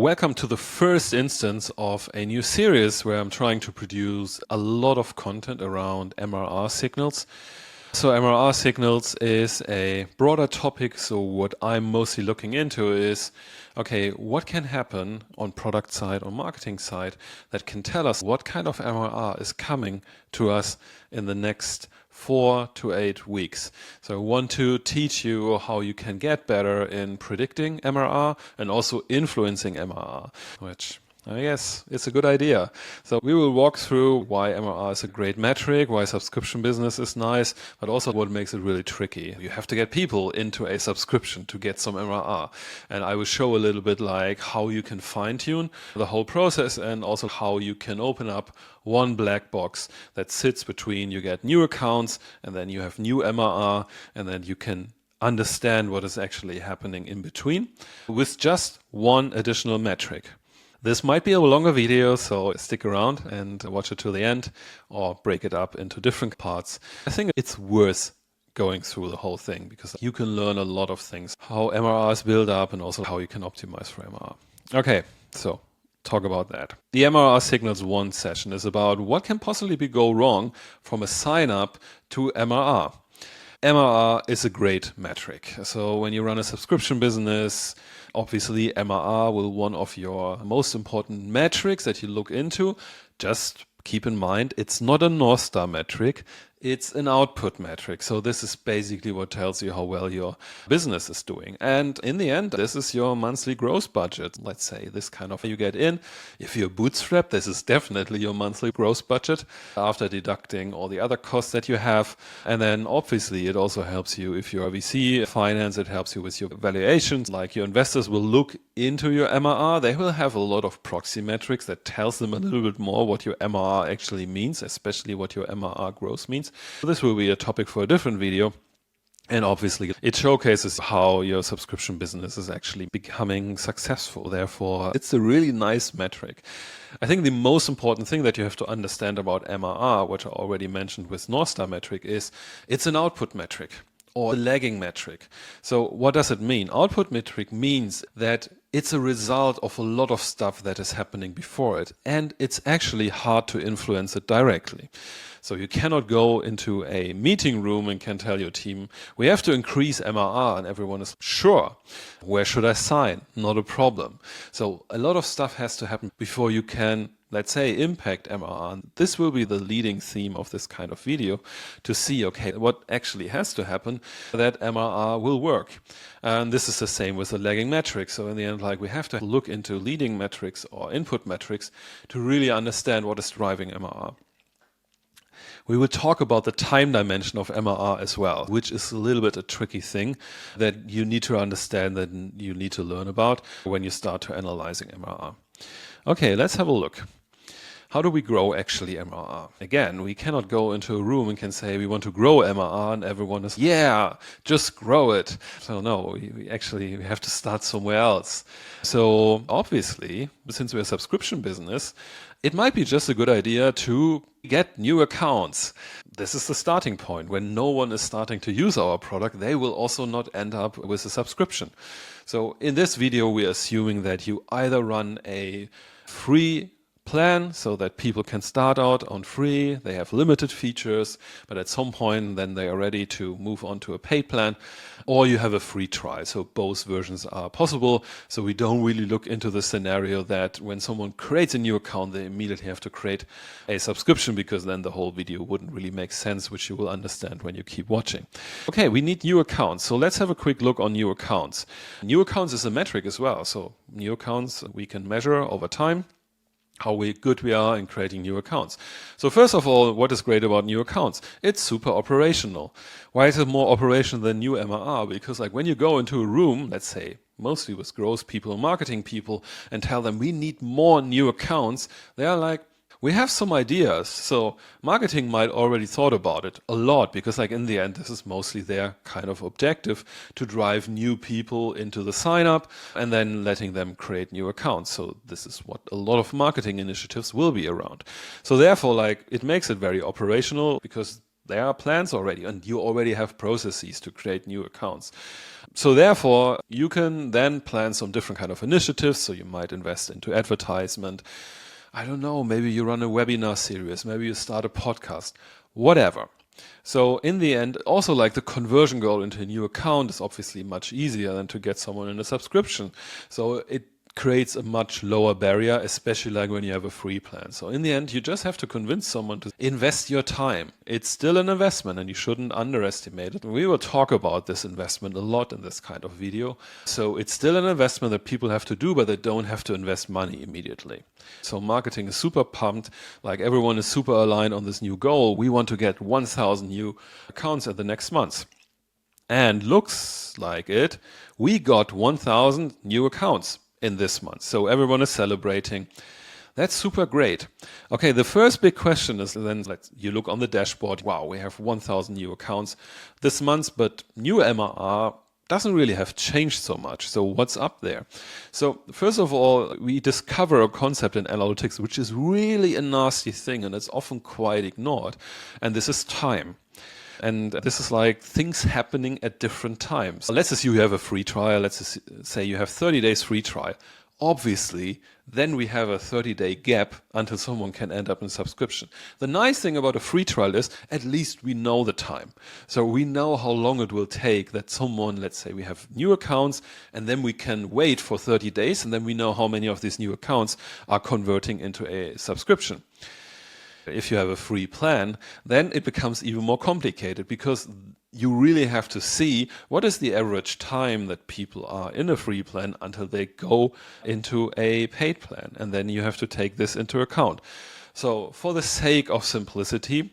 Welcome to the first instance of a new series where I'm trying to produce a lot of content around MRR signals. So MRR signals is a broader topic, so what I'm mostly looking into is, okay, what can happen on product side or marketing side that can tell us what kind of MRR is coming to us in the next 4 to 8 weeks. So I want to teach you how you can get better in predicting MRR and also influencing MRR, which I guess it's a good idea. So we will walk through why MRR is a great metric, why subscription business is nice, but also what makes it really tricky. You have to get people into a subscription to get some MRR. And I will show a little bit like how you can fine-tune the whole process and also how you can open up one black box that sits between you get new accounts and then you have new MRR and then you can understand what is actually happening in between with just one additional metric. This might be a longer video, so stick around and watch it to the end or break it up into different parts. I think it's worth going through the whole thing because you can learn a lot of things, how MRR is built up and also how you can optimize for MRR. Okay, so talk about that. The MRR Signals 1 session is about what can possibly go wrong from a sign up to MRR. MRR is a great metric. So when you run a subscription business, obviously MRR will be one of your most important metrics that you look into. Just keep in mind, it's not a North Star metric, it's an output metric. So this is basically what tells you how well your business is doing. And in the end, this is your monthly gross budget. Let's say this kind of you get in. If you're bootstrapped, this is definitely your monthly gross budget after deducting all the other costs that you have. And then obviously it also helps you if you're a VC finance, it helps you with your valuations. Like your investors will look into your MRR. They will have a lot of proxy metrics that tells them a little bit more what your MRR actually means, especially what your MRR gross means. This will be a topic for a different video. And obviously it showcases how your subscription business is actually becoming successful. Therefore, it's a really nice metric. I think the most important thing that you have to understand about MRR, which I already mentioned with North Star metric, is it's an output metric or a lagging metric. So what does it mean? Output metric means that it's a result of a lot of stuff that is happening before it, and it's actually hard to influence it directly. So you cannot go into a meeting room and can tell your team, we have to increase MRR, and everyone is sure. Where should I sign? Not a problem. So a lot of stuff has to happen before you can, let's say, impact MRR. This will be the leading theme of this kind of video to see, okay, what actually has to happen that MRR will work. And this is the same with the lagging metrics. So in the end, like we have to look into leading metrics or input metrics to really understand what is driving MRR. We will talk about the time dimension of MRR as well, which is a little bit a tricky thing that you need to understand, that you need to learn about when you start to analyzing MRR. Okay, let's have a look. How do we grow actually MRR? Again, we cannot go into a room and can say we want to grow MRR and everyone is, yeah, just grow it. So no, we have to start somewhere else. So obviously, since we're a subscription business, it might be just a good idea to get new accounts. This is the starting point. When no one is starting to use our product, they will also not end up with a subscription. So in this video, we are assuming that you either run a free plan so that people can start out on free, they have limited features, but at some point then they are ready to move on to a paid plan, or you have a free trial. So both versions are possible. So we don't really look into the scenario that when someone creates a new account, they immediately have to create a subscription, because then the whole video wouldn't really make sense, which you will understand when you keep watching. Okay, we need new accounts. So let's have a quick look on new accounts. New accounts is a metric as well. So new accounts we can measure over time how good we are in creating new accounts. So first of all, what is great about new accounts? It's super operational. Why is it more operational than new MRR? Because like when you go into a room, let's say mostly with growth people, marketing people, and tell them we need more new accounts, they are like, we have some ideas. So marketing might already thought about it a lot, because like in the end, this is mostly their kind of objective to drive new people into the sign up and then letting them create new accounts. So this is what a lot of marketing initiatives will be around. So therefore, like it makes it very operational because there are plans already and you already have processes to create new accounts. So therefore, you can then plan some different kind of initiatives. So you might invest into advertisement. I don't know, maybe you run a webinar series, maybe you start a podcast, whatever. So in the end, also like the conversion goal into a new account is obviously much easier than to get someone in a subscription. So it creates a much lower barrier, especially like when you have a free plan. So in the end, you just have to convince someone to invest your time. It's still an investment and you shouldn't underestimate it. We will talk about this investment a lot in this kind of video. So it's still an investment that people have to do, but they don't have to invest money immediately. So marketing is super pumped, like everyone is super aligned on this new goal. We want to get 1,000 new accounts in the next month. And looks like it, we got 1,000 new accounts in this month. So everyone is celebrating. That's super great. Okay, the first big question is then, you look on the dashboard. Wow, we have 1,000 new accounts this month, but new MRR doesn't really have changed so much. So what's up there? So first of all, we discover a concept in analytics, which is really a nasty thing, and it's often quite ignored. And this is time. And this is like things happening at different times. Let's assume you have a free trial. Let's say you have 30 days free trial. Obviously, then we have a 30-day gap until someone can end up in subscription. The nice thing about a free trial is at least we know the time. So we know how long it will take that someone, let's say we have new accounts, and then we can wait for 30 days, and then we know how many of these new accounts are converting into a subscription. If you have a free plan, then it becomes even more complicated because you really have to see what is the average time that people are in a free plan until they go into a paid plan. And then you have to take this into account. So for the sake of simplicity,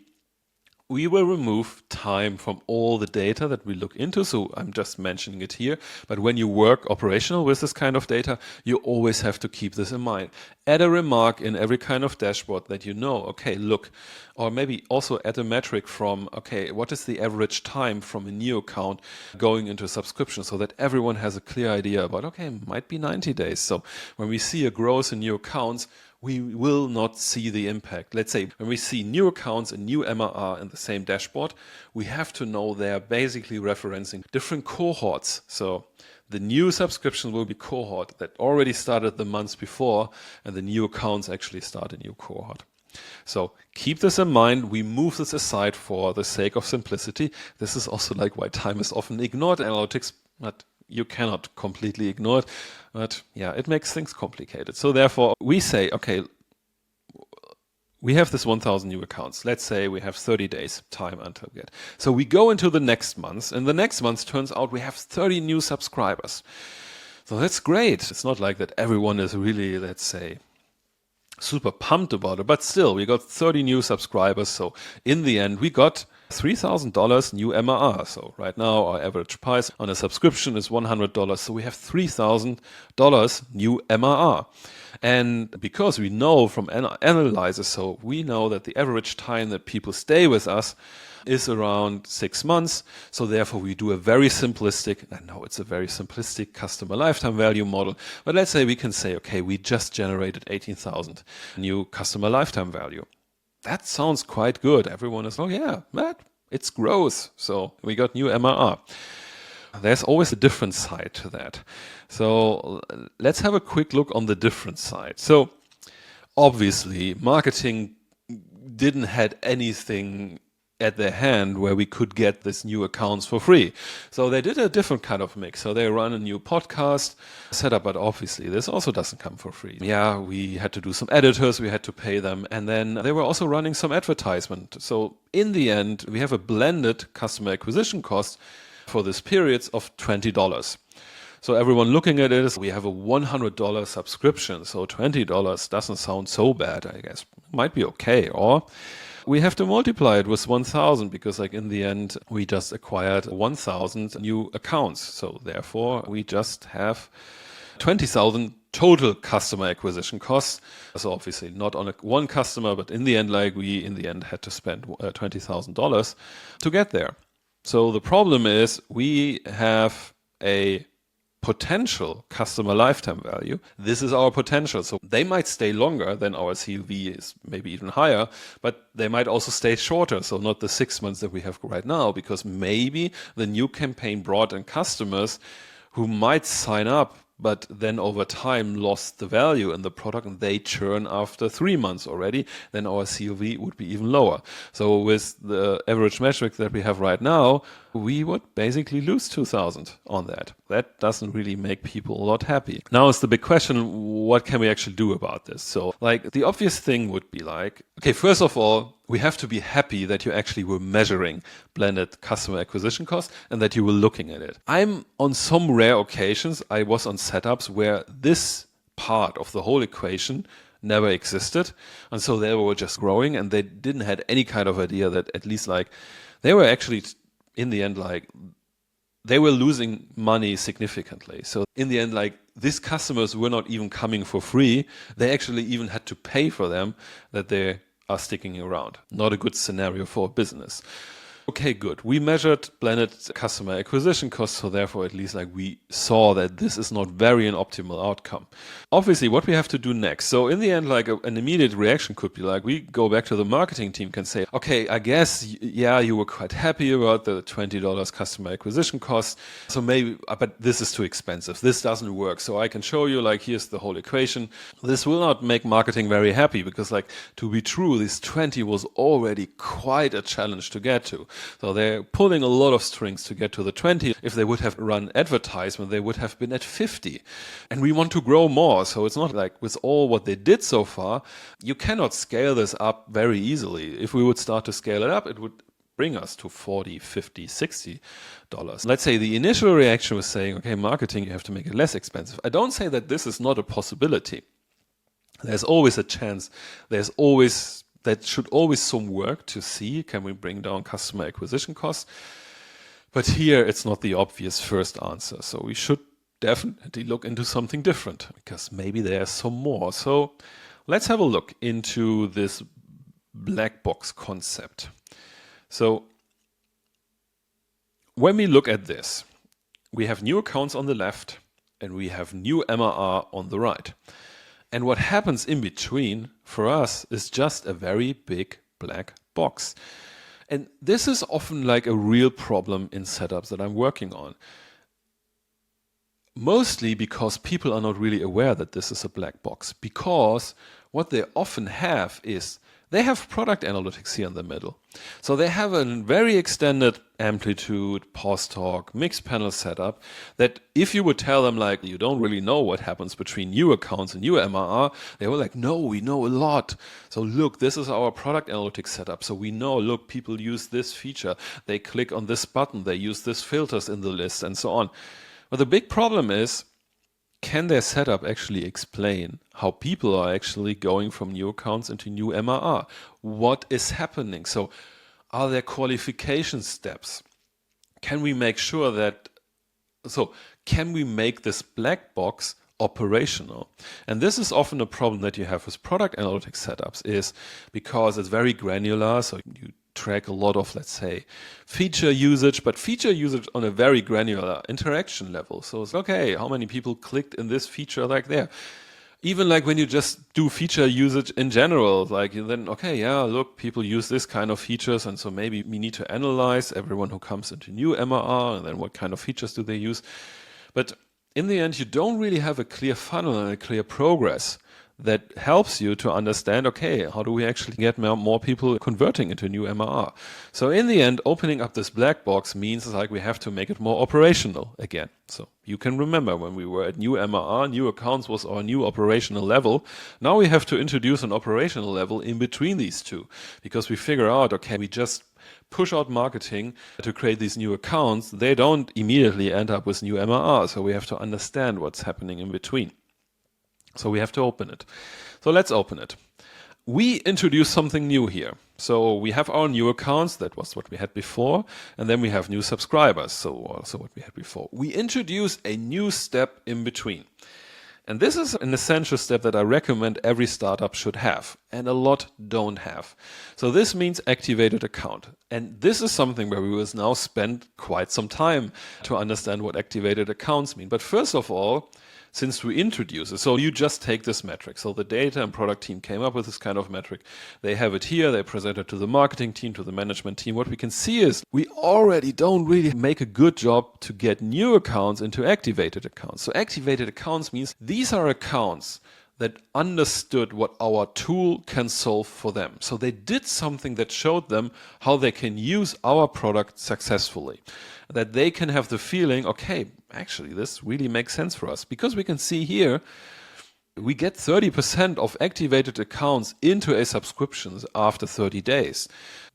we will remove time from all the data that we look into. So I'm just mentioning it here. But when you work operational with this kind of data, you always have to keep this in mind. Add a remark in every kind of dashboard that you know, okay, look, or maybe also add a metric from, okay, what is the average time from a new account going into a subscription so that everyone has a clear idea about, okay, it might be 90 days. So when we see a growth in new accounts, we will not see the impact. Let's say when we see new accounts and new MRR in the same dashboard, we have to know they're basically referencing different cohorts. So the new subscription will be cohort that already started the months before, and the new accounts actually start a new cohort. So keep this in mind. We move this aside for the sake of simplicity. This is also like why time is often ignored in analytics, but you cannot completely ignore it, but yeah, it makes things complicated. So therefore, we say, okay, we have this 1,000 new accounts. Let's say we have 30 days time until we get. So we go into the next month, and the next month turns out we have 30 new subscribers. So that's great. It's not like that everyone is really, let's say, super pumped about it, but still, we got 30 new subscribers. So in the end, we got $3,000 new MRR. So right now, our average price on a subscription is $100. So we have $3,000 new MRR. And because we know from analyzers, so we know that the average time that people stay with us is around 6 months. So therefore, we do a very simplistic, I know it's a very simplistic customer lifetime value model, but let's say we can say, okay, we just generated 18,000 new customer lifetime value. That sounds quite good. Everyone is, oh yeah, it's growth. So we got new MRR. There's always a different side to that. So let's have a quick look on the different side. So obviously, marketing didn't had anything at their hand where we could get this new accounts for free. So they did a different kind of mix. So they run a new podcast setup, but obviously this also doesn't come for free. Yeah, we had to do some editors, we had to pay them, and then they were also running some advertisement. So in the end, we have a blended customer acquisition cost for this period of $20. So everyone looking at it is, we have a $100 subscription, so $20 doesn't sound so bad, I guess. Might be okay, or we have to multiply it with 1,000 because like in the end, we just acquired 1,000 new accounts. So therefore, we just have 20,000 total customer acquisition costs. So obviously not on one customer, but in the end, like we in the end had to spend $20,000 to get there. So the problem is we have a potential customer lifetime value. This is our potential. So they might stay longer than our CLV is maybe even higher, but they might also stay shorter. So not the 6 months that we have right now, because maybe the new campaign brought in customers who might sign up, but then over time lost the value in the product and they churn after 3 months already, then our CLV would be even lower. So with the average metric that we have right now, we would basically lose 2,000 on that. That doesn't really make people a lot happy. Now is the big question, what can we actually do about this? So like the obvious thing would be like, okay, first of all, we have to be happy that you actually were measuring blended customer acquisition costs and that you were looking at it. I'm on some rare occasions, I was on setups where this part of the whole equation never existed. And so they were just growing and they didn't have any kind of idea that at least like they were actually in the end, like they were losing money significantly. So in the end, like these customers were not even coming for free. They actually even had to pay for them that they are sticking around. Not a good scenario for a business. Okay, good. We measured blended customer acquisition costs, so therefore at least like we saw that this is not very an optimal outcome. Obviously, what we have to do next. So in the end, like an immediate reaction could be like we go back to the marketing team, can say, okay, I guess, yeah, you were quite happy about the $20 customer acquisition cost. So maybe, but this is too expensive. This doesn't work. So I can show you like, here's the whole equation. This will not make marketing very happy because like to be true, this 20 was already quite a challenge to get to. So they're pulling a lot of strings to get to the 20. If they would have run advertisement, they would have been at 50. And we want to grow more. So it's not like with all what they did so far, you cannot scale this up very easily. If we would start to scale it up, it would bring us to $40, $50, $60. Let's say the initial reaction was saying, okay, marketing, you have to make it less expensive. I don't say that this is not a possibility. There's always a chance. That should always some work to see, can we bring down customer acquisition costs? But here it's not the obvious first answer. So we should definitely look into something different because maybe there's some more. So let's have a look into this black box concept. So when we look at this, we have new accounts on the left and we have new MRR on the right. And what happens in between for us is just a very big black box. And this is often like a real problem in setups that I'm working on. Mostly because people are not really aware that this is a black box. Because what they often have is they have product analytics here in the middle. So they have a very extended amplitude, pause talk, mixed panel setup that if you would tell them like you don't really know what happens between new accounts and new MRR, they were like, no, we know a lot. So look, this is our product analytics setup. So we know, look, people use this feature. They click on this button. They use this filters in the list and so on. But the big problem is, can their setup actually explain how people are actually going from new accounts into new MRR? What is happening? So are there qualification steps? Can we make sure that, so can we make this black box operational? And this is often a problem that you have with product analytics setups is because it's very granular. So you track a lot of, let's say, feature usage, but feature usage on a very granular interaction level. So it's okay, how many people clicked in this feature like there? Even like when you just do feature usage in general, like then, okay, yeah, look, people use this kind of features. And so maybe we need to analyze everyone who comes into new MRR and then what kind of features do they use. But in the end, you don't really have a clear funnel and a clear progress that helps you to understand, okay, how do we actually get more people converting into new MRR? So in the end, opening up this black box means like we have to make it more operational again. So you can remember when we were at new MRR, new accounts was our new operational level. Now we have to introduce an operational level in between these two because we figure out, okay, we just push out marketing to create these new accounts. They don't immediately end up with new MRR. So we have to understand what's happening in between. So we have to open it. So let's open it. We introduce something new here. So we have our new accounts. That was what we had before. And then we have new subscribers. So also what we had before. We introduce a new step in between. And this is an essential step that I recommend every startup should have, and a lot don't have. So this means activated account. And this is something where we will now spend quite some time to understand what activated accounts mean. But first of all, since we introduce it, so you just take this metric. So the data and product team came up with this kind of metric. They have it here. They present it to the marketing team, to the management team. What we can see is we already don't really make a good job to get new accounts into activated accounts. So activated accounts means these are accounts that understood what our tool can solve for them. So they did something that showed them how they can use our product successfully. That they can have the feeling, okay, actually this really makes sense for us. Because we can see here, we get 30% of activated accounts into a subscription after 30 days.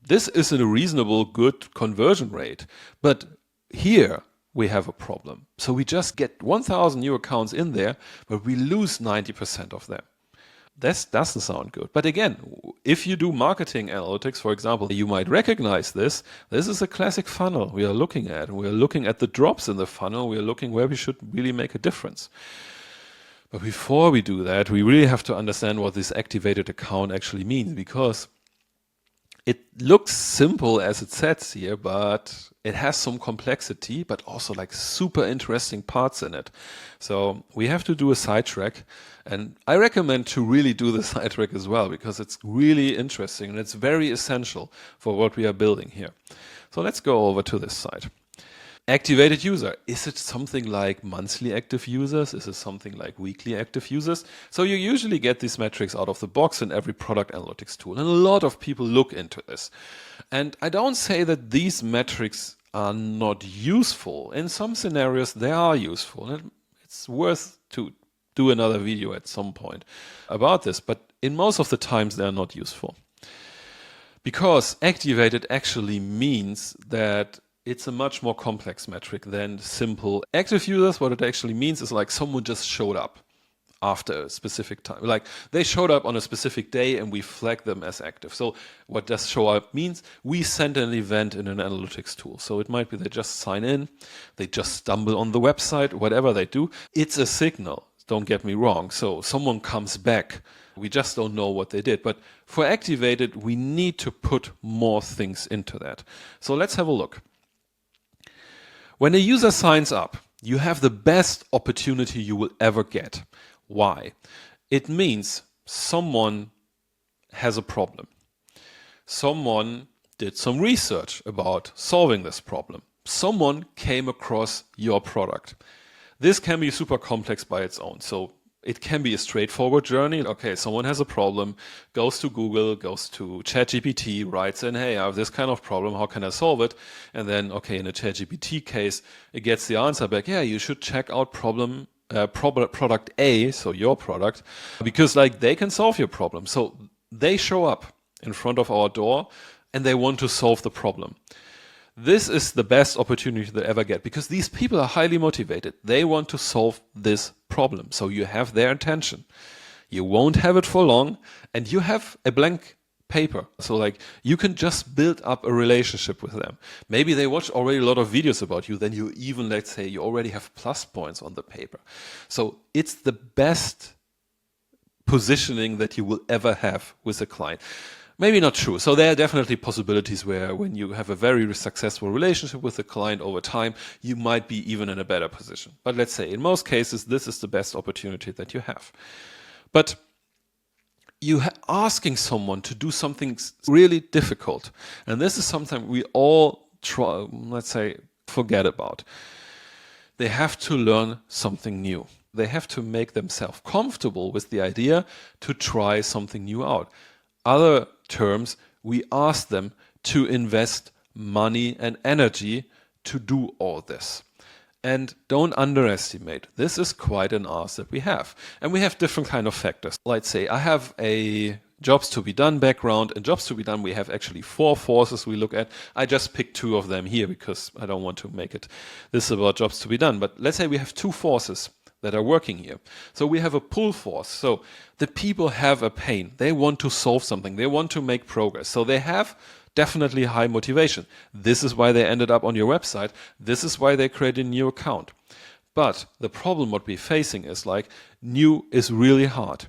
This is a reasonable, good conversion rate. But here, we have a problem. So we just get 1,000 new accounts in there, but we lose 90% of them. This doesn't sound good. But again, if you do marketing analytics, for example, you might recognize this. This is a classic funnel we are looking at. We are looking at the drops in the funnel. We are looking where we should really make a difference. But before we do that, we really have to understand what this activated account actually means, because it looks simple as it says here, but it has some complexity, but also like super interesting parts in it. So we have to do a sidetrack, and I recommend to really do the sidetrack as well, because it's really interesting and it's very essential for what we are building here. So let's go over to this side. Activated user. Is it something like monthly active users? Is it something like weekly active users? So you usually get these metrics out of the box in every product analytics tool. And a lot of people look into this. And I don't say that these metrics are not useful. In some scenarios, they are useful. And it's worth to do another video at some point about this. But in most of the times, they are not useful. Because activated actually means that it's a much more complex metric than simple active users. What it actually means is like someone just showed up after a specific time. Like they showed up on a specific day and we flagged them as active. So what does show up means? We send an event in an analytics tool. So it might be they just sign in, they just stumble on the website, whatever they do. It's a signal, don't get me wrong. So someone comes back. We just don't know what they did. But for activated, we need to put more things into that. So let's have a look. When a user signs up, you have the best opportunity you will ever get. Why? It means someone has a problem. Someone did some research about solving this problem. Someone came across your product. This can be super complex by its own. So it can be a straightforward journey. Okay, someone has a problem, goes to Google, goes to ChatGPT, writes in, hey, I have this kind of problem, how can I solve it? And then, okay, in a ChatGPT case, it gets the answer back, yeah, you should check out product A, so your product, because like they can solve your problem. So they show up in front of our door and they want to solve the problem. This is the best opportunity they ever get, because these people are highly motivated. They want to solve this problem. So you have their attention. You won't have it for long, and you have a blank paper. So like you can just build up a relationship with them. Maybe they watch already a lot of videos about you. Then you even, let's say, you already have plus points on the paper. So it's the best positioning that you will ever have with a client. Maybe not true. So there are definitely possibilities where when you have a very successful relationship with the client over time, you might be even in a better position. But let's say in most cases, this is the best opportunity that you have. But you asking someone to do something really difficult. And this is something we all try, let's say, forget about. They have to learn something new. They have to make themselves comfortable with the idea to try something new out. Other terms, we ask them to invest money and energy to do all this. And don't underestimate, this is quite an ask that we have. And we have different kind of factors. Let's say I have a jobs to be done background, and jobs to be done, we have actually 4 forces we look at. I just picked 2 of them here because I don't want to make it this about jobs to be done. But let's say we have 2 forces that are working here. So we have a pull force. So the people have a pain. They want to solve something. They want to make progress. So they have definitely high motivation. This is why they ended up on your website. This is why they created a new account. But the problem what we're facing is like new is really hard.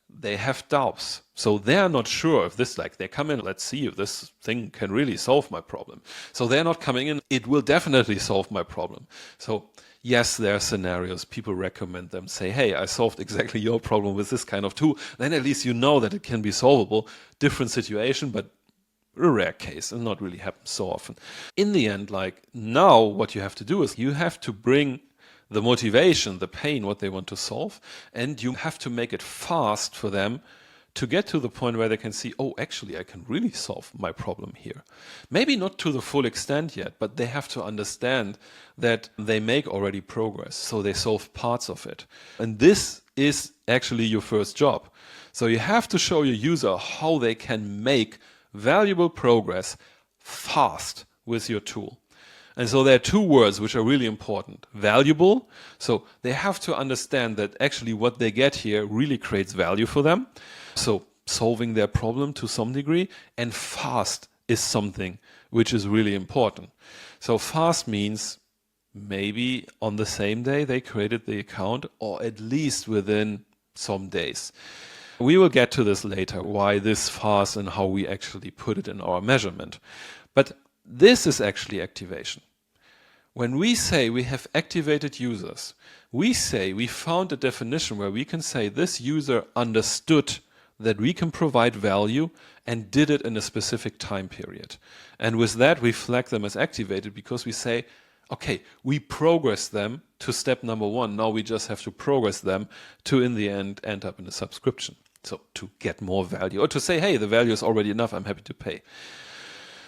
They have doubts. So they're not sure if this, like they come in, let's see if this thing can really solve my problem. So they're not coming in, it will definitely solve my problem. So yes, there are scenarios, people recommend them, say, hey, I solved exactly your problem with this kind of tool. Then at least you know that it can be solvable. Different situation, but a rare case and not really happens so often. In the end, like now what you have to do is you have to bring the motivation, the pain, what they want to solve, and you have to make it fast for them to get to the point where they can see, oh, actually, I can really solve my problem here. Maybe not to the full extent yet, but they have to understand that they make already progress, so they solve parts of it. And this is actually your first job. So you have to show your user how they can make valuable progress fast with your tool. And so there are two words which are really important. Valuable, so they have to understand that actually what they get here really creates value for them. So solving their problem to some degree, and fast is something which is really important. So fast means maybe on the same day they created the account, or at least within some days. We will get to this later, why this fast and how we actually put it in our measurement. But this is actually activation. When we say we have activated users, we say we found a definition where we can say this user understood that we can provide value and did it in a specific time period. And with that, we flag them as activated because we say, okay, we progress them to step number one. Now we just have to progress them to, in the end up in a subscription. So to get more value, or to say, hey, the value is already enough, I'm happy to pay.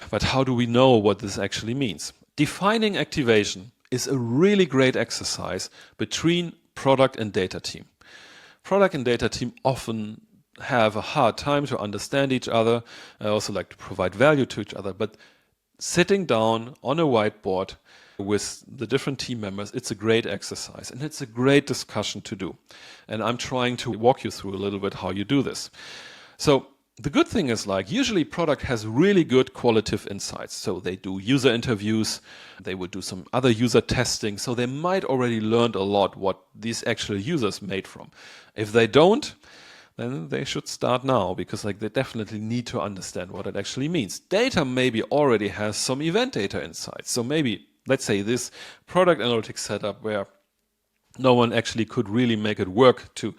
But how do we know what this actually means? Defining activation is a really great exercise between product and data team. Product and data team often have a hard time to understand each other. I also like to provide value to each other, but sitting down on a whiteboard with the different team members, it's a great exercise and it's a great discussion to do. And I'm trying to walk you through a little bit how you do this. So the good thing is, like, usually product has really good qualitative insights. So they do user interviews, they would do some other user testing. So they might already learned a lot what these actual users made from. If they don't, then they should start now, because like they definitely need to understand what it actually means. Data maybe already has some event data insights. So maybe, let's say this product analytics setup where no one actually could really make it work to,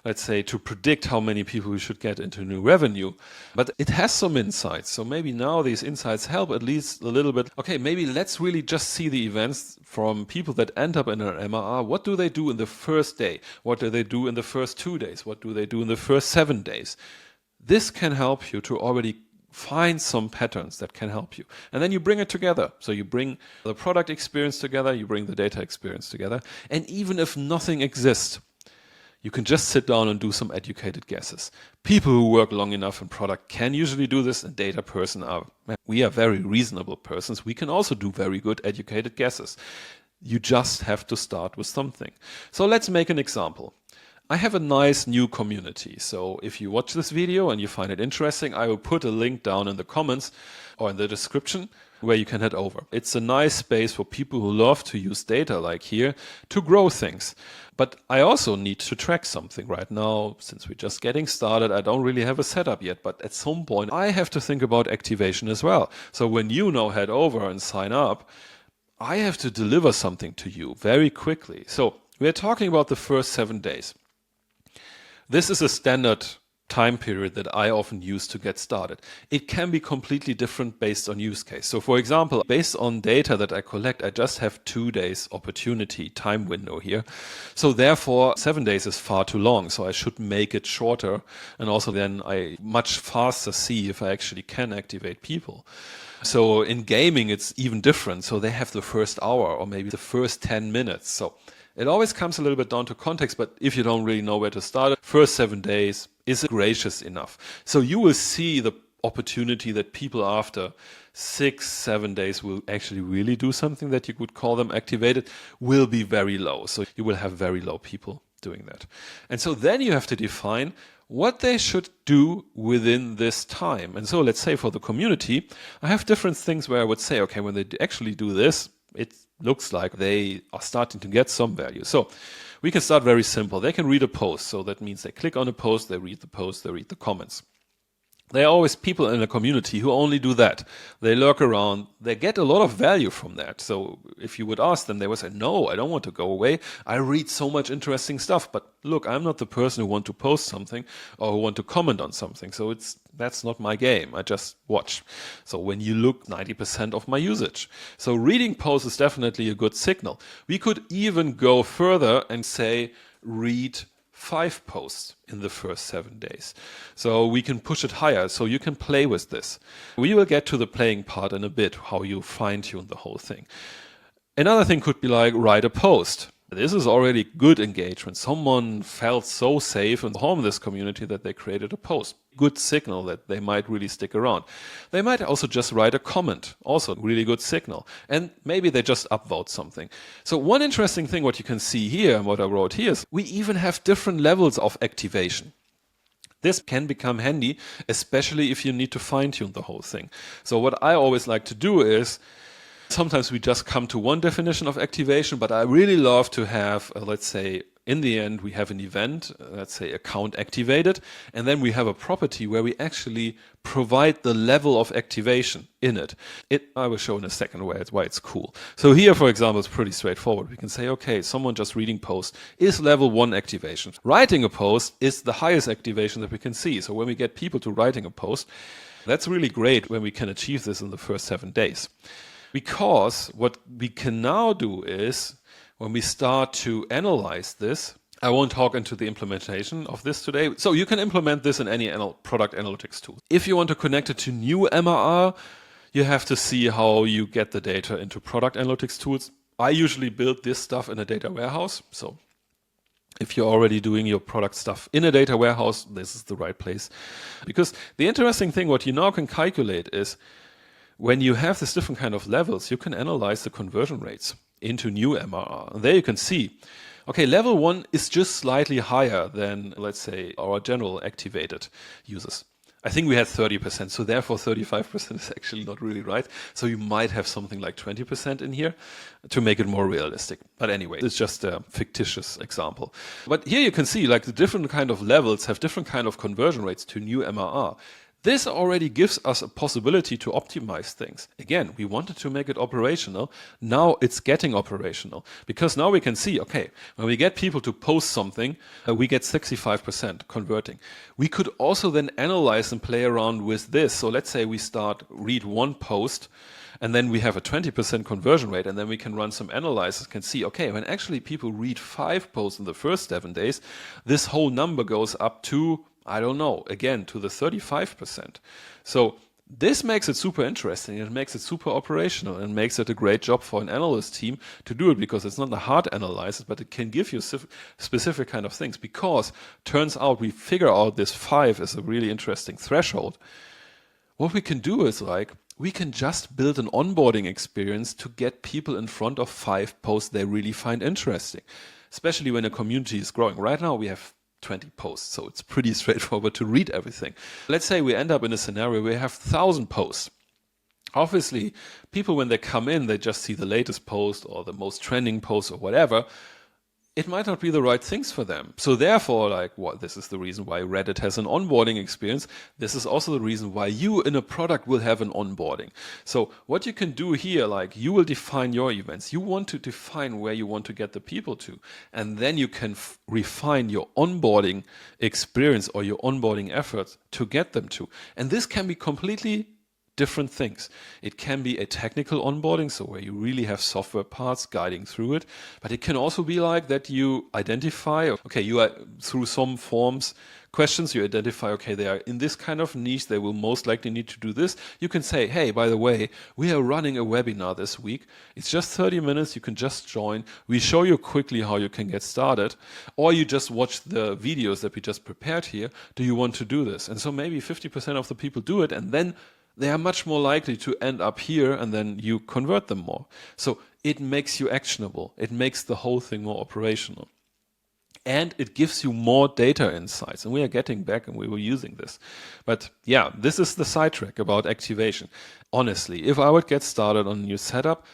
let's say, to predict how many people we should get into new revenue. But it has some insights. So maybe now these insights help at least a little bit. Okay, maybe let's really just see the events from people that end up in an MRR. What do they do in the first day? What do they do in the first 2 days? What do they do in the first 7 days? This can help you to already find some patterns that can help you. And then you bring it together. So you bring the product experience together, you bring the data experience together. And even if nothing exists, you can just sit down and do some educated guesses. People who work long enough in product can usually do this, and data person we are very reasonable persons. We can also do very good educated guesses. You just have to start with something. So let's make an example. I have a nice new community. So if you watch this video and you find it interesting, I will put a link down in the comments or in the description where you can head over. It's a nice space for people who love to use data like here to grow things. But I also need to track something right now. Since we're just getting started, I don't really have a setup yet, but at some point I have to think about activation as well. So when you now head over and sign up, I have to deliver something to you very quickly. So we're talking about the first 7 days. This is a standard time period that I often use to get started. It can be completely different based on use case. So for example, based on data that I collect, I just have 2 days opportunity time window here. So therefore 7 days is far too long. So I should make it shorter. And also then I much faster see if I actually can activate people. So in gaming, it's even different. So they have the first hour or maybe the first 10 minutes. So it always comes a little bit down to context, but if you don't really know where to start, first 7 days is gracious enough. So you will see the opportunity that people after 6-7 days will actually really do something that you would call them activated will be very low. So you will have very low people doing that. And so then you have to define what they should do within this time. And so let's say for the community, I have different things where I would say, okay, when they actually do this, it looks like they are starting to get some value. So we can start very simple. They can read a post. So that means they click on a post, they read the post, they read the comments. There are always people in a community who only do that. They lurk around. They get a lot of value from that. So if you would ask them, they would say, no, I don't want to go away. I read so much interesting stuff. But look, I'm not the person who want to post something or who want to comment on something. So that's not my game. I just watch. So when you look, 90% of my usage. So reading posts is definitely a good signal. We could even go further and say, read 5 posts in the first 7 days. So we can push it higher, so you can play with this. We will get to the playing part in a bit, how you fine-tune the whole thing. Another thing could be like write a post. This is already good engagement. Someone felt so safe and home in this community that they created a post. Good signal that they might really stick around. They might also just write a comment. Also really good signal. And maybe they just upvote something. So one interesting thing what you can see here and what I wrote here is we even have different levels of activation. This can become handy, especially if you need to fine-tune the whole thing. So what I always like to do is sometimes we just come to one definition of activation, but I really love to have, let's say, in the end, we have an event, let's say account activated, and then we have a property where we actually provide the level of activation in it. I will show in a second why it's cool. So here, for example, it's pretty straightforward. We can say, okay, someone just reading post is level 1 activation. Writing a post is the highest activation that we can see. So when we get people to writing a post, that's really great when we can achieve this in the first 7 days. Because what we can now do is, when we start to analyze this, I won't talk into the implementation of this today. So you can implement this in any product analytics tool. If you want to connect it to new MRR, you have to see how you get the data into product analytics tools. I usually build this stuff in a data warehouse. So if you're already doing your product stuff in a data warehouse, this is the right place. Because the interesting thing, what you now can calculate is, when you have this different kind of levels, you can analyze the conversion rates into new MRR. And there you can see, okay, level 1 is just slightly higher than, let's say, our general activated users. I think we had 30%, so therefore 35% is actually not really right. So you might have something like 20% in here to make it more realistic. But anyway, it's just a fictitious example. But here you can see like the different kind of levels have different kind of conversion rates to new MRR. This already gives us a possibility to optimize things. Again, we wanted to make it operational. Now it's getting operational because now we can see, okay, when we get people to post something, we get 65% converting. We could also then analyze and play around with this. So let's say we read 1 post and then we have a 20% conversion rate, and then we can run some analysis, can see, okay, when actually people read 5 posts in the first 7 days, this whole number goes up to, I don't know, again, to the 35%. So this makes it super interesting. It makes it super operational and makes it a great job for an analyst team to do it, because it's not a hard analysis, but it can give you specific kind of things. Because turns out we figure out this 5 is a really interesting threshold. What we can do is we can just build an onboarding experience to get people in front of 5 posts they really find interesting, especially when a community is growing. Right now we have 20 posts, so it's pretty straightforward to read everything. Let's say we end up in a scenario where we have 1,000 posts. Obviously, people, when they come in, they just see the latest post or the most trending post or whatever. It might not be the right things for them. So therefore, this is the reason why Reddit has an onboarding experience. This is also the reason why you in a product will have an onboarding. So what you can do here, you will define your events. You want to define where you want to get the people to. And then you can refine your onboarding experience or your onboarding efforts to get them to. And this can be completely different things. It can be a technical onboarding, so where you really have software parts guiding through it, but it can also be like that you identify, okay, you are through some forms, questions, you identify, okay, they are in this kind of niche, they will most likely need to do this. You can say, hey, by the way, we are running a webinar this week. It's just 30 minutes, you can just join. We show you quickly how you can get started, or you just watch the videos that we just prepared here. Do you want to do this? And so maybe 50% of the people do it, and then they are much more likely to end up here, and then you convert them more. So it makes you actionable. It makes the whole thing more operational. And it gives you more data insights. And we are getting back and we were using this. But yeah, this is the sidetrack about activation. Honestly, if I would get started on a new setup,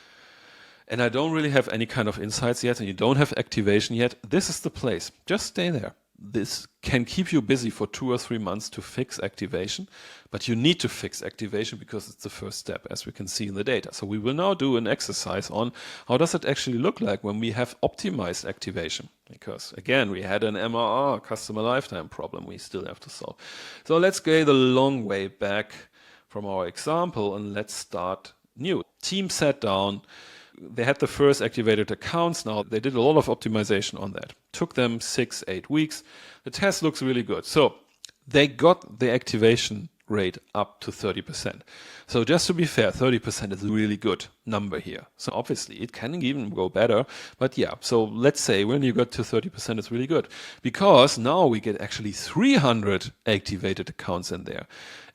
and I don't really have any kind of insights yet, and you don't have activation yet, this is the place. Just stay there. This can keep you busy for 2 or 3 months to fix activation, but you need to fix activation because it's the first step, as we can see in the data. So we will now do an exercise on how does it actually look like when we have optimized activation, because again, we had an MRR, customer lifetime problem we still have to solve. So let's go the long way back from our example and let's start new. Team sat down. They had the first activated accounts. Now they did a lot of optimization on that. Took them 6-8 weeks. The test looks really good. So they got the activation rate up to 30%. So just to be fair, 30% is a really good number here. So obviously it can even go better, but yeah, so let's say when you got to 30%, it's really good because now we get actually 300 activated accounts in there.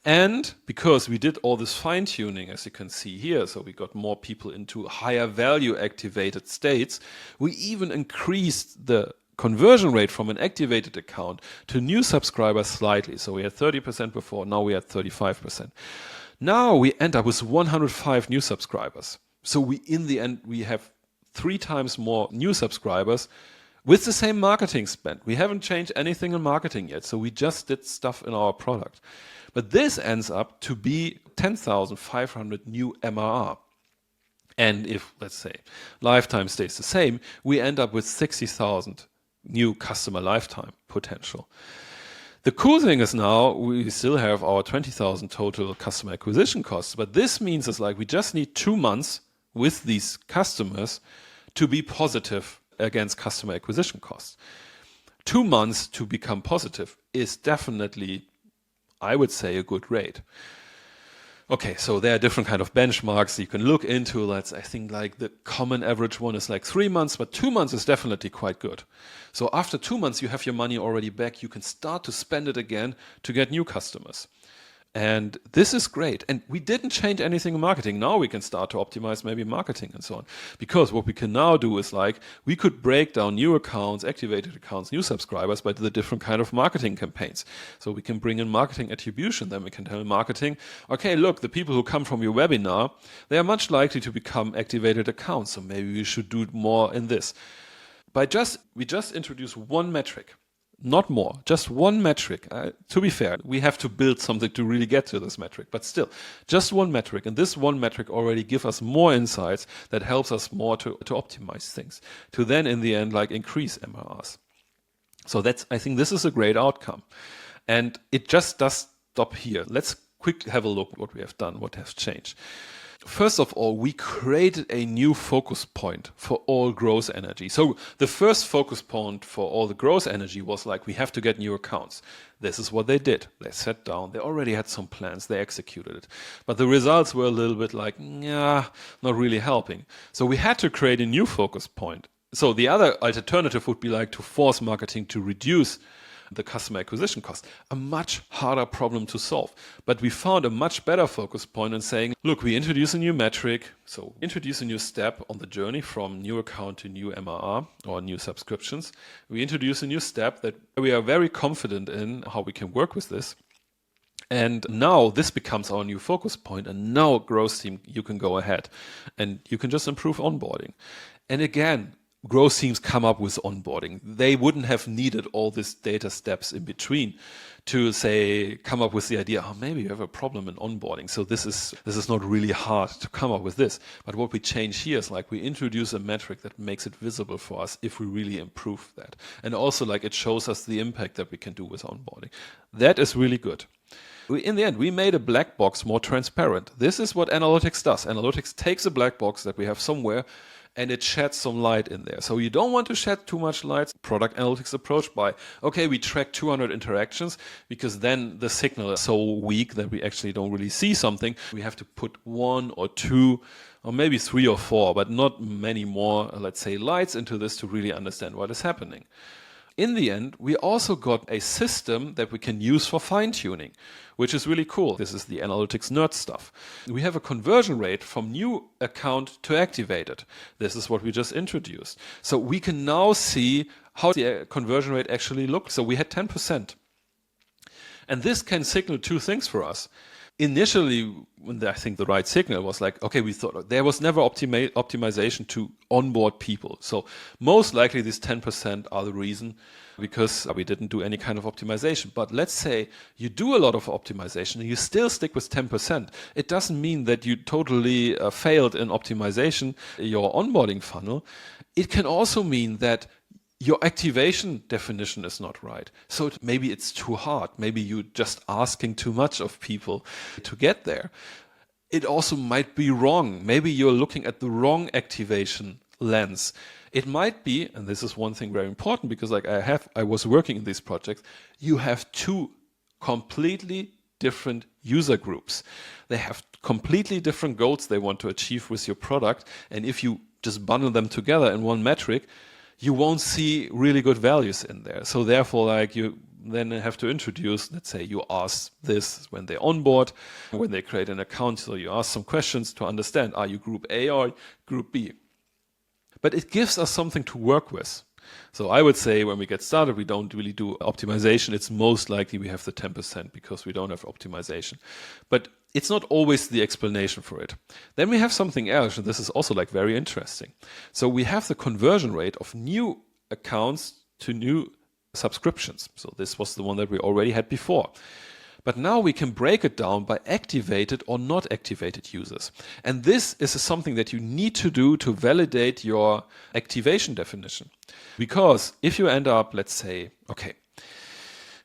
And because we did all this fine tuning, as you can see here, so we got more people into higher value activated states, we even increased the conversion rate from an activated account to new subscribers slightly. So we had 30% before, now we had 35%. Now we end up with 105 new subscribers. So in the end, we have 3 times more new subscribers with the same marketing spend. We haven't changed anything in marketing yet, so we just did stuff in our product. But this ends up to be 10,500 new MRR. And if, let's say, lifetime stays the same, we end up with 60,000 new customer lifetime potential. The cool thing is now we still have our 20,000 total customer acquisition costs, but this means it's like we just need 2 months with these customers to be positive against customer acquisition costs. 2 months to become positive is definitely, I would say, a good rate. Okay, so there are different kind of benchmarks you can look into. I think like the common average one is like 3 months, but 2 months is definitely quite good. So after 2 months, you have your money already back. You can start to spend it again to get new customers. And this is great. And we didn't change anything in marketing. Now we can start to optimize maybe marketing and so on. Because what we can now do is like, we could break down new accounts, activated accounts, new subscribers by the different kind of marketing campaigns. So we can bring in marketing attribution. Then we can tell marketing, okay, look, the people who come from your webinar, they are much likely to become activated accounts. So maybe we should do more in this. We just introduce one metric. Not more, just one metric. To be fair, we have to build something to really get to this metric, but still, just one metric. And this one metric already gives us more insights that helps us more to optimize things, to then in the end, like increase MRRs. So I think this is a great outcome. And it just does stop here. Let's quickly have a look what we have done, what has changed. First of all, we created a new focus point for all growth energy. So the first focus point for all the growth energy was like, we have to get new accounts. This is what they did. They sat down. They already had some plans. They executed it. But the results were a little bit like, nah, not really helping. So we had to create a new focus point. So the other alternative would be like to force marketing to reduce the customer acquisition cost, a much harder problem to solve. But we found a much better focus point in saying, look, we introduce a new metric, so introduce a new step on the journey from new account to new MRR or new subscriptions. We introduce a new step that we are very confident in how we can work with this. And now this becomes our new focus point, and now growth team, you can go ahead and you can just improve onboarding. And again, growth teams come up with onboarding. They wouldn't have needed all these data steps in between to say, come up with the idea, oh, maybe you have a problem in onboarding. So this is not really hard to come up with this. But what we change here is like we introduce a metric that makes it visible for us if we really improve that. And also like it shows us the impact that we can do with onboarding. That is really good. In the end, we made a black box more transparent. This is what analytics does. Analytics takes a black box that we have somewhere and it sheds some light in there. So you don't want to shed too much light. Product analytics approach by, okay, we track 200 interactions because then the signal is so weak that we actually don't really see something. We have to put 1 or 2 or maybe 3 or 4, but not many more, let's say, lights into this to really understand what is happening. In the end, we also got a system that we can use for fine-tuning, which is really cool. This is the analytics nerd stuff. We have a conversion rate from new account to activated. This is what we just introduced. So we can now see how the conversion rate actually looks. So we had 10%. And this can signal 2 things for us. Initially, when I think the right signal was like, okay, we thought there was never optimization to onboard people. So most likely these 10% are the reason, because we didn't do any kind of optimization. But let's say you do a lot of optimization and you still stick with 10%. It doesn't mean that you totally failed in optimization, your onboarding funnel. It can also mean that your activation definition is not right. So maybe it's too hard. Maybe you're just asking too much of people to get there. It also might be wrong. Maybe you're looking at the wrong activation lens. It might be, and this is one thing very important, because like I was working in these projects, you have two completely different user groups. They have completely different goals they want to achieve with your product. And if you just bundle them together in one metric, you won't see really good values in there. So therefore, like, you then have to introduce, let's say you ask this when they onboard, when they create an account. So you ask some questions to understand, are you group A or group B? But it gives us something to work with. So I would say when we get started, we don't really do optimization. It's most likely we have the 10% because we don't have optimization. But it's not always the explanation for it. Then we have something else, and this is also like very interesting. So we have the conversion rate of new accounts to new subscriptions. So this was the one that we already had before. But now we can break it down by activated or not activated users. And this is something that you need to do to validate your activation definition. Because if you end up, let's say, okay,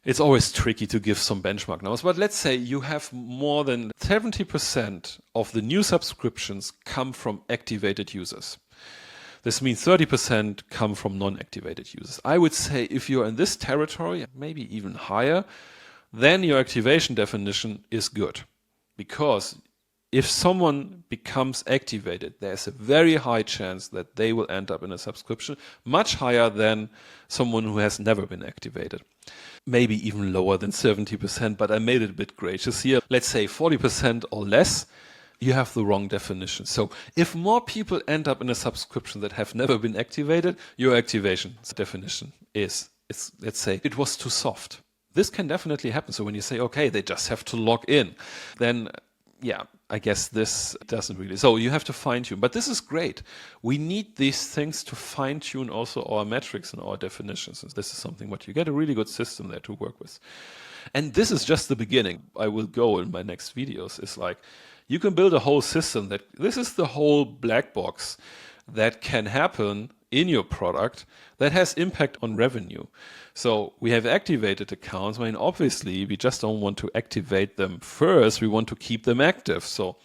it's always tricky to give some benchmark numbers, but let's say you have more than 70% of the new subscriptions come from activated users. This means 30% come from non-activated users. I would say if you're in this territory, maybe even higher, then your activation definition is good. Because if someone becomes activated, there's a very high chance that they will end up in a subscription, much higher than someone who has never been activated. Maybe even lower than 70%, but I made it a bit gracious here. Let's say 40% or less, you have the wrong definition. So if more people end up in a subscription that have never been activated, your activation definition is, let's say, it was too soft. This can definitely happen. So when you say, okay, they just have to log in, then yeah, I guess this doesn't really. So you have to fine tune, but this is great. We need these things to fine tune also our metrics and our definitions. And this is something what you get a really good system there to work with. And this is just the beginning. I will go in my next videos. It's like you can build a whole system that this is the whole black box that can happen in your product that has impact on revenue. So we have activated accounts. I mean, obviously, we just don't want to activate them first. We want to keep them active. So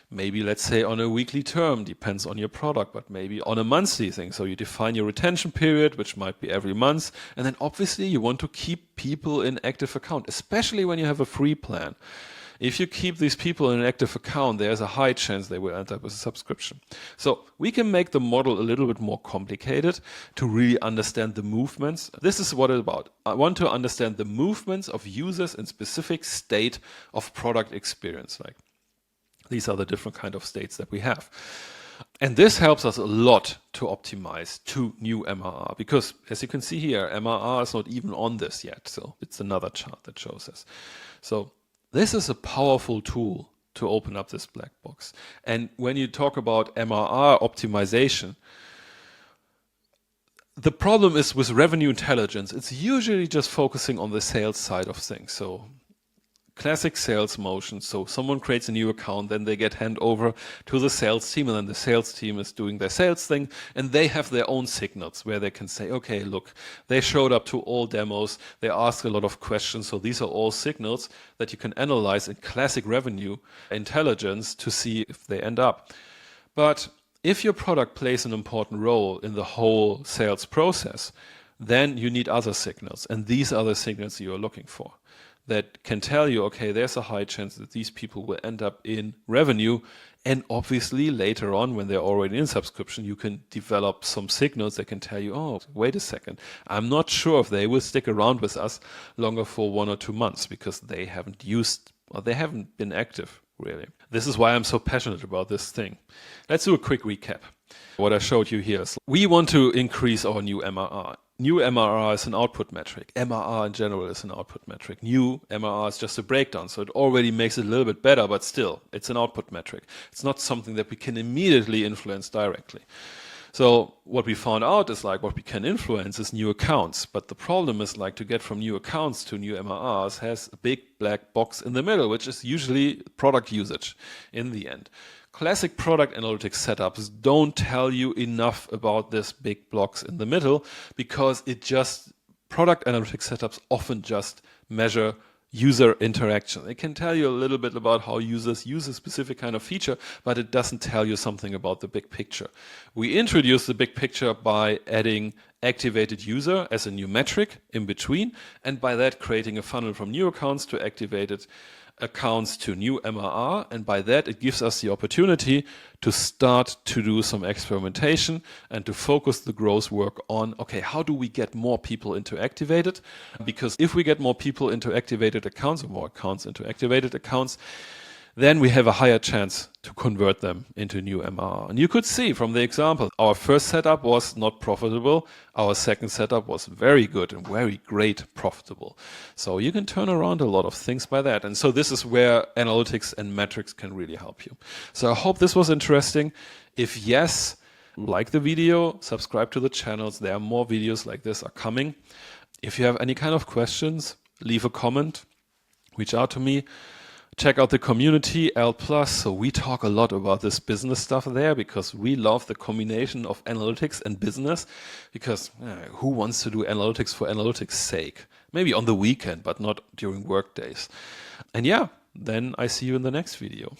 maybe, let's say, on a weekly term, depends on your product, but maybe on a monthly thing. So you define your retention period, which might be every month. And then obviously, you want to keep people in active account, especially when you have a free plan. If you keep these people in an active account, there's a high chance they will end up with a subscription. So we can make the model a little bit more complicated to really understand the movements. This is what it's about. I want to understand the movements of users in specific state of product experience. Like these are the different kind of states that we have. And this helps us a lot to optimize to new MRR, because as you can see here, MRR is not even on this yet. So it's another chart that shows us. So this is a powerful tool to open up this black box. And when you talk about MRR optimization, the problem is with revenue intelligence, it's usually just focusing on the sales side of things. So classic sales motion. So someone creates a new account, then they get hand over to the sales team, and then the sales team is doing their sales thing, and they have their own signals where they can say, okay, look, they showed up to all demos, they asked a lot of questions. So these are all signals that you can analyze in classic revenue intelligence to see if they end up. But if your product plays an important role in the whole sales process, then you need other signals, and these are the signals you are looking for, that can tell you, okay, there's a high chance that these people will end up in revenue. And obviously later on, when they're already in subscription, you can develop some signals that can tell you, oh, wait a second, I'm not sure if they will stick around with us longer for 1 or 2 months because they haven't used, or they haven't been active really. This is why I'm so passionate about this thing. Let's do a quick recap. What I showed you here is we want to increase our new MRR. new MRR is an output metric. MRR in general is an output metric. New MRR is just a breakdown. So it already makes it a little bit better, but still, it's an output metric. It's not something that we can immediately influence directly. So what we found out is like what we can influence is new accounts. But the problem is like to get from new accounts to new MRRs has a big black box in the middle, which is usually product usage in the end. Classic product analytics setups don't tell you enough about this big blocks in the middle because product analytics setups often just measure user interaction. It can tell you a little bit about how users use a specific kind of feature, but it doesn't tell you something about the big picture. We introduced the big picture by adding activated user as a new metric in between, and by that creating a funnel from new accounts to activated accounts to new MRR, and by that it gives us the opportunity to start to do some experimentation and to focus the growth work on, okay, how do we get more people into activated? Because if we get more people into activated accounts or more accounts into activated accounts, then we have a higher chance to convert them into new MRR. And you could see from the example, our first setup was not profitable. Our second setup was very good and very great profitable. So you can turn around a lot of things by that. And so this is where analytics and metrics can really help you. So I hope this was interesting. If yes, like the video, subscribe to the channels. There are more videos like this are coming. If you have any kind of questions, leave a comment, reach out to me. Check out the community, L+. So we talk a lot about this business stuff there because we love the combination of analytics and business because who wants to do analytics for analytics' sake? Maybe on the weekend, but not during work days. And yeah, then I see you in the next video.